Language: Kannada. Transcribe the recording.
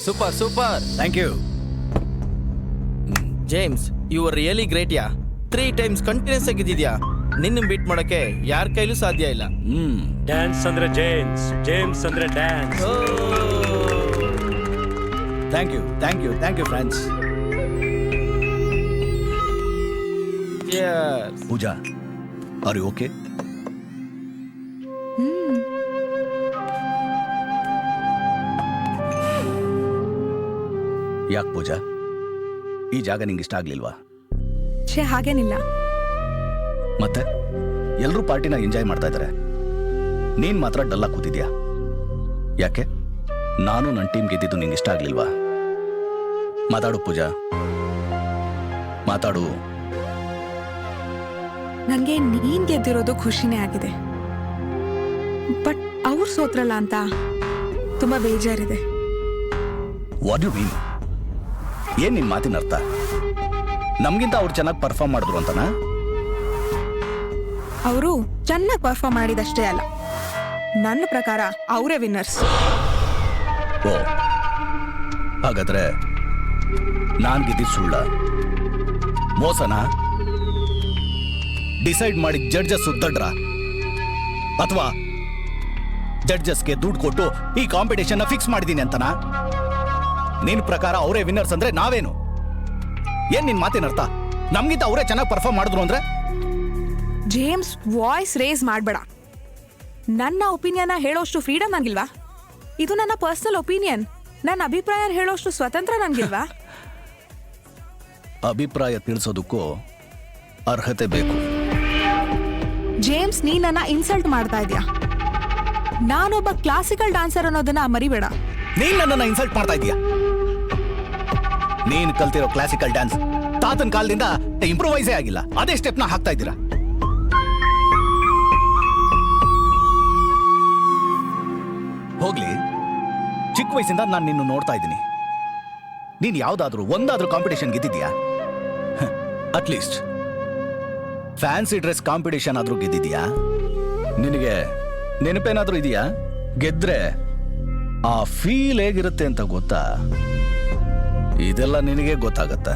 Super super. Thank you. James you are really great ಯಾ. 3 times ಕಂಟಿನ್ಯೂಸ್ ಆಗಿದ್ಯಾ. ನಿನ್ನ ಬೀಟ್ ಮಾಡಕ್ಕೆ ಯಾರ ಕೈಲೂ ಸಾಧ್ಯ ಇಲ್ಲ. ಡ್ಯಾನ್ಸ್ ಅಂದ್ರೆ ಜೇಮ್ಸ್, ಜೇಮ್ಸ್ ಅಂದ್ರೆ dance. Thank you thank you thank you friends. Pooja, are you okay? ಯಾಕೆ ಪೂಜಾ, ಈ ಜಾಗ ನಿಂಗೆ ಇಷ್ಟ ಆಗ್ಲಿಲ್ವಾ? ಹಾಗೇನಿಲ್ಲ. ಮತ್ತೆ ಎಲ್ಲರೂ ಪಾರ್ಟಿನ ಎಂಜಾಯ್ ಮಾಡ್ತಾ ಇದ್ದಾರೆ, ನೀನ್ ಮಾತ್ರ ಡಲ್ ಆಗಿ ಕೂತಿದ್ಯಾ. ಯಾಕೆ? ನಾನು ನನ್ನ ಟೀಮ್ ಗೆದ್ದಿದ್ದು ನಿಂಗೆ ಇಷ್ಟ ಆಗ್ಲಿಲ್ವಾ? ಮಾತಾಡು ಪೂಜಾ, ಮಾತಾಡು. ನನಗೆ ನೀನ್ ಗೆದ್ದಿರೋದು ಖುಷಿನೇ ಆಗಿದೆ, ಬಟ್ ಅವ್ರು ಸೋತ್ರಲ್ಲ ಅಂತ ತುಂಬಾ ಬೇಜಾರಿದೆ. What you mean? ಏನ್ ನಿನ್ ಮಾತಿನ ಅರ್ಥ? ನಮ್ಗಿಂತ ಅವ್ರು ಚೆನ್ನಾಗಿ ಪರ್ಫಾರ್ಮ್ ಮಾಡಿದ್ರು ಅಂತನಾ? ಅವರು ಚೆನ್ನಾಗಿ ಪರ್ಫಾರ್ಮ್ ಮಾಡಿದಷ್ಟೇ ಅಲ್ಲ, ನನ್ನ ಪ್ರಕಾರ ಅವರೇ ವಿನ್ನರ್ಸ್. ಓ, ಹಾಗಾದ್ರೆ ನಾನ್ ಗೆದ್ದಿದ್ ಸುಳ್ಳ, ಮೋಸನಾ? ಡಿಸೈಡ್ ಮಾಡಿ ಜಡ್ಜಸ್ ಸುದ್ದಡ್ರ, ಅಥವಾ ಜಡ್ಜಸ್ಗೆ ದುಡ್ಡು ಕೊಟ್ಟು ಈ ಕಾಂಪಿಟೇಷನ್ ಫಿಕ್ಸ್ ಮಾಡಿದೀನಿ ಅಂತನಾ? ನಿನ್ ಪ್ರಕಾರ ಅವರೇ ವಿನ್ನರ್ಸ್ ಅಂದ್ರೆ ನಾವೇನು? ಏನ್ ನಿನ್ ಮಾತಿನ ಅರ್ಥ? ನಮ್ಗಿಂತ ಅವರೇ ಚೆನ್ನಾಗಿ ಪರ್ಫಾರ್ಮ್ ಮಾಡಿದ್ರು ಅಂದ್ರೆ? ಜೇಮ್ಸ್, ವಾಯ್ಸ್ ರೇಸ್ ಮಾಡಬೇಡ. ನನ್ನ ಒಪಿನಿಯನ್ ಹೇಳೋಷ್ಟು ಫ್ರೀಡಮ್ ನನಗಿಲ್ವಾ? ಇದು ನನ್ನ ಪರ್ಸನಲ್ ಒಪಿನಿಯನ್. ನನ್ನ ಅಭಿಪ್ರಾಯ ಹೇಳೋಷ್ಟು ಸ್ವತಂತ್ರ ನನಗಿಲ್ವಾ? ಅಭಿಪ್ರಾಯ ತಿಳಿಸೋದಕ್ಕೂ ಅರ್ಹತೆ ಬೇಕು. ಜೇಮ್ಸ್, ನೀ ನನ್ನ ಇನ್ಸಲ್ಟ್ ಮಾಡ್ತಾ ಇದೀಯಾ. ನಾನೊಬ್ಬ ಕ್ಲಾಸಿಕಲ್ ಡಾನ್ಸರ್ ಅನ್ನೋದನ್ನ ಮರಿಬೇಡ. ನೀನ್ ನನ್ನನ್ನ ಇನ್ಸಲ್ಟ್ ಮಾಡ್ತಾ ಇದೀಯ. ನೀನ್ ಕಲ್ತಿರೋ ಕ್ಲಾಸಿಕಲ್ ಡ್ಯಾನ್ಸ್ ತಾತನ ಕಾಲದಿಂದ ಇಂಪ್ರೂವೈಸೇ ಆಗಿಲ್ಲ, ಅದೇ ಸ್ಟೆಪ್ ನ ಹಾಕ್ತಾ ಇದ್ದೀರಾ. ಹೋಗ್ಲಿ, ಚಿಕ್ಕ ವಯಸ್ಸಿಂದ ನಾನು ನಿನ್ನ ನೋಡ್ತಾ ಇದ್ದೀನಿ. ನೀನ್ ಒಂದಾದ್ರೂ ಕಾಂಪಿಟೇಷನ್ ಗೆದ್ದಿದ್ಯಾ? ಅಟ್ಲೀಸ್ಟ್ ಫ್ಯಾನ್ಸಿ ಡ್ರೆಸ್ ಕಾಂಪಿಟೇಷನ್ ಆದ್ರೂ ಗೆದ್ದಿದ್ಯಾ? ನಿನಗೆ ನೆನಪೇನಾದ್ರೂ ಇದೆಯಾ? ಗೆದ್ರೆ ಆ ಫೀಲ್ ಹೇಗಿರುತ್ತೆ ಅಂತ ಗೊತ್ತಾ? ಇದೆಲ್ಲ ನಿನಗೆ ಗೊತ್ತಾಗತ್ತ.